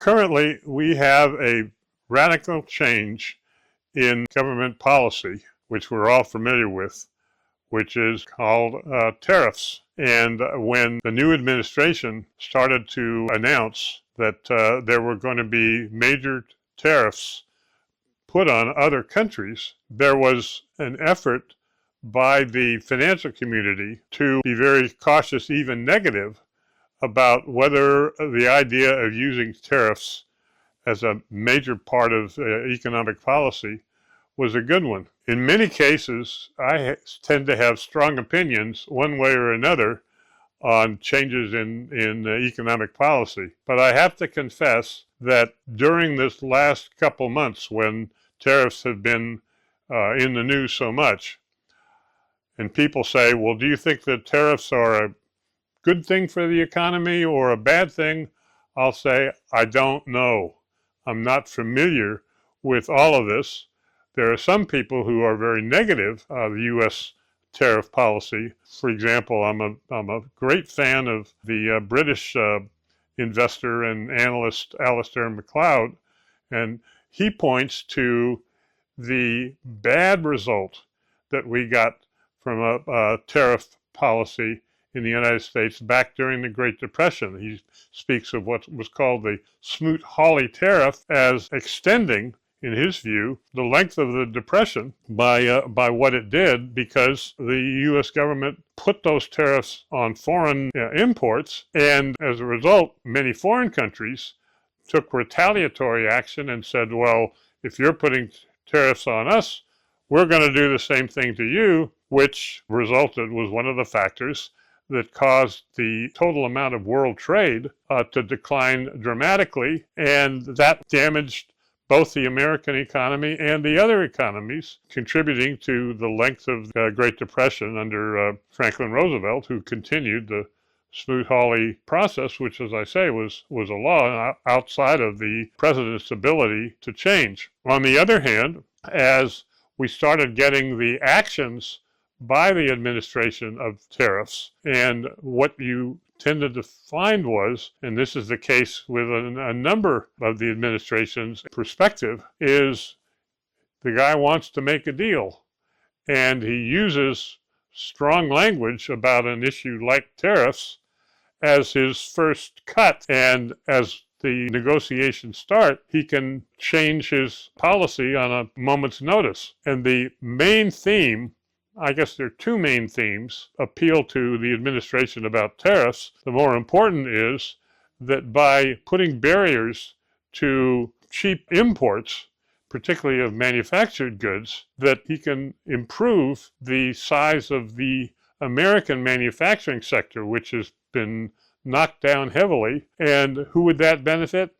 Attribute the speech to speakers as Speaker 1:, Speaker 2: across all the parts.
Speaker 1: Currently, we have a radical change in government policy, which we're all familiar with, which is called tariffs. And when the new administration started to announce that there were going to be major tariffs put on other countries, there was an effort by the financial community to be very cautious, even negative, about whether the idea of using tariffs as a major part of economic policy was a good one. In many cases, I tend to have strong opinions one way or another on changes in economic policy. But I have to confess that during this last couple months when tariffs have been in the news so much, and people say, well, do you think that tariffs are a good thing for the economy or a bad thing? I'll say, I don't know. I'm not familiar with all of this. There are some people who are very negative of U.S. tariff policy. For example, I'm a great fan of the British investor and analyst Alistair MacLeod, and he points to the bad result that we got from a tariff policy in the United States back during the Great Depression. He speaks of what was called the Smoot-Hawley tariff as extending, in his view, the length of the Depression by what it did, because the U.S. government put those tariffs on foreign imports, and as a result, many foreign countries took retaliatory action and said, well, if you're putting tariffs on us, we're going to do the same thing to you, which was one of the factors that caused the total amount of world trade to decline dramatically, and that damaged both the American economy and the other economies, contributing to the length of the Great Depression under Franklin Roosevelt, who continued the Smoot-Hawley process, which, as I say, was a law outside of the president's ability to change. On the other hand, as we started getting the actions by the administration of tariffs, and what you tended to find was, and this is the case with a number of the administration's perspective, is the guy wants to make a deal, and he uses strong language about an issue like tariffs as his first cut, and as the negotiations start, he can change his policy on a moment's notice. And the main theme, I guess there are two main themes, appeal to the administration about tariffs. The more important is that by putting barriers to cheap imports, particularly of manufactured goods, that he can improve the size of the American manufacturing sector, which has been knocked down heavily. And who would that benefit?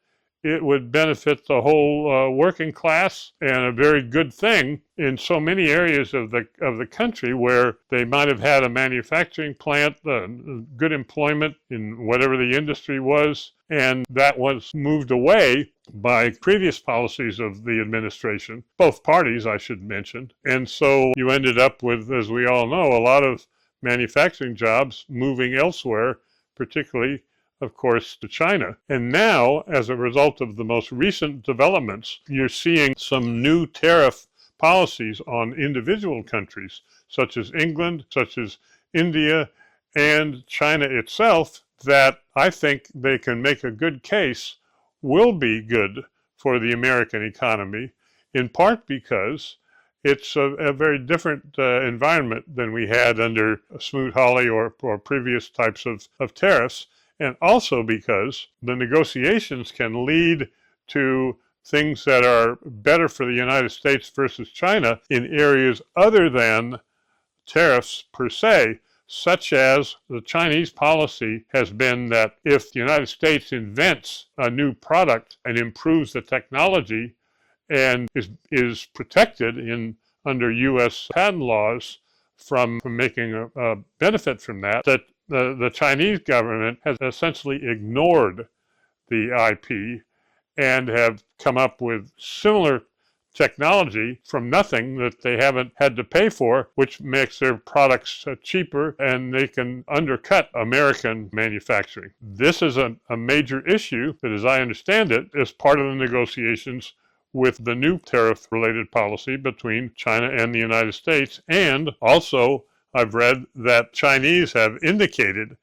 Speaker 1: It would benefit the whole working class, and a very good thing in so many areas of the country where they might have had a manufacturing plant, good employment in whatever the industry was, and that was moved away by previous policies of the administration, both parties, I should mention. And so you ended up with, as we all know, a lot of manufacturing jobs moving elsewhere, particularly, of course, to China. And now, as a result of the most recent developments, you're seeing some new tariff policies on individual countries, such as England, such as India, and China itself, that I think they can make a good case will be good for the American economy, in part because it's a very different environment than we had under Smoot-Hawley or previous types of tariffs, and also because the negotiations can lead to things that are better for the United States versus China in areas other than tariffs per se, such as the Chinese policy has been that if the United States invents a new product and improves the technology and is protected under U.S. patent laws from making a benefit from that, the Chinese government has essentially ignored the IP and have come up with similar technology from nothing that they haven't had to pay for, which makes their products cheaper and they can undercut American manufacturing. This is a major issue that, as I understand it, is part of the negotiations with the new tariff-related policy between China and the United States. And also, I've read that Chinese have indicated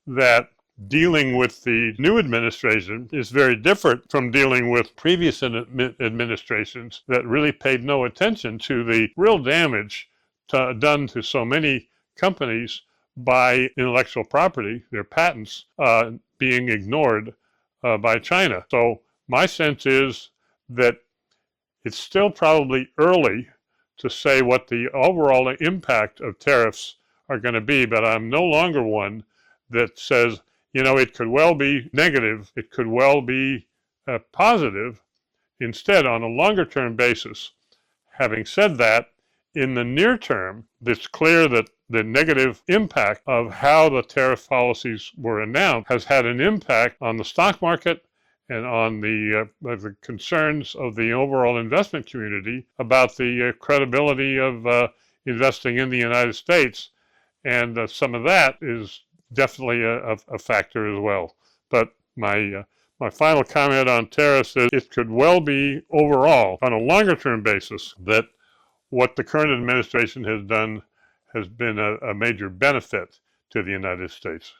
Speaker 1: that dealing with the new administration is very different from dealing with previous administrations that really paid no attention to the real damage done to so many companies by intellectual property, their patents, being ignored by China. So my sense is that it's still probably early to say what the overall impact of tariffs are going to be, but I'm no longer one that says, you know, it could well be negative, it could well be positive, instead on a longer term basis. Having said that, in the near term, it's clear that the negative impact of how the tariff policies were announced has had an impact on the stock market and on the concerns of the overall investment community about the credibility of investing in the United States. And some of that is definitely a factor as well. But my final comment on tariffs is it could well be overall, on a longer term basis, that what the current administration has done has been a major benefit to the United States.